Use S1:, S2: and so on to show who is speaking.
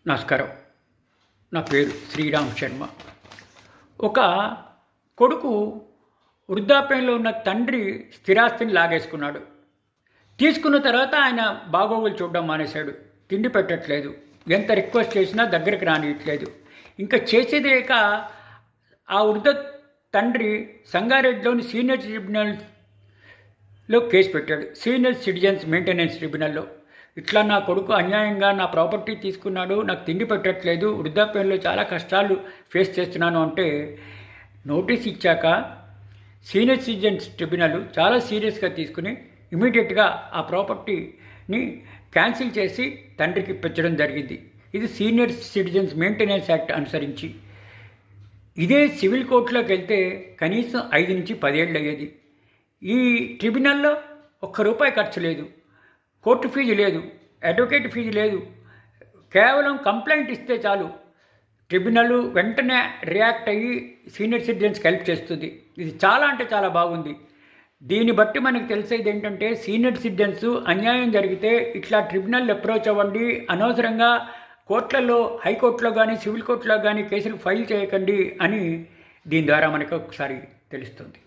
S1: నమస్కారం. నా పేరు శ్రీరామ్ శర్మ. ఒక కొడుకు వృద్ధాప్యంలో ఉన్న తండ్రి స్థిరాస్తిని లాగేసుకున్నాడు. తీసుకున్న తర్వాత ఆయన బాగోగులు చూడడం మానేశాడు. తిండి పెట్టట్లేదు, ఎంత రిక్వెస్ట్ చేసినా దగ్గరికి రానియట్లేదు. ఇంకా చేసేదేక ఆ వృద్ధ తండ్రి సంగారెడ్డిలోని సీనియర్ ట్రిబ్యునల్లో కేసు పెట్టాడు. సీనియర్ సిటిజన్స్ మెయింటెనెన్స్ ట్రిబ్యునల్లో ఇట్లా నా కొడుకు అన్యాయంగా నా ప్రాపర్టీ తీసుకున్నాడు, నాకు తిండి పెట్టట్లేదు, వృద్ధాప్యంలో చాలా కష్టాలు ఫేస్ చేస్తున్నాను అంటే నోటీస్ ఇచ్చాక సీనియర్ సిటిజన్స్ ట్రిబ్యునల్ చాలా సీరియస్గా తీసుకుని ఇమీడియట్గా ఆ ప్రాపర్టీని క్యాన్సిల్ చేసి తండ్రికి ఇప్పించడం జరిగింది. ఇది సీనియర్ సిటిజన్స్ మెయింటెనెన్స్ యాక్ట్ అనుసరించి. ఇదే సివిల్ కోర్టులోకి వెళ్తే కనీసం 5 నుంచి 10 ఏళ్ళు అయ్యేది. ఈ ట్రిబ్యునల్లో ₹1 ఖర్చు లేదు, కోర్టు ఫీజు లేదు, అడ్వకేట్ ఫీజు లేదు. కేవలం కంప్లైంట్ ఇస్తే చాలు, ట్రిబ్యునల్ వెంటనే రియాక్ట్ అయ్యి సీనియర్ సిటిజన్స్కి హెల్ప్ చేస్తుంది. ఇది చాలా అంటే చాలా బాగుంది. దీన్ని బట్టి మనకు తెలిసేది ఏంటంటే సీనియర్ సిటిజన్స్ అన్యాయం జరిగితే ఇట్లా ట్రిబ్యునల్ అప్రోచ్ అవ్వండి, అనవసరంగా కోర్టులలో హైకోర్టులో కానీ సివిల్ కోర్టులో కానీ కేసులు ఫైల్ చేయకండి అని దీని ద్వారా మనకు ఒకసారి తెలుస్తుంది.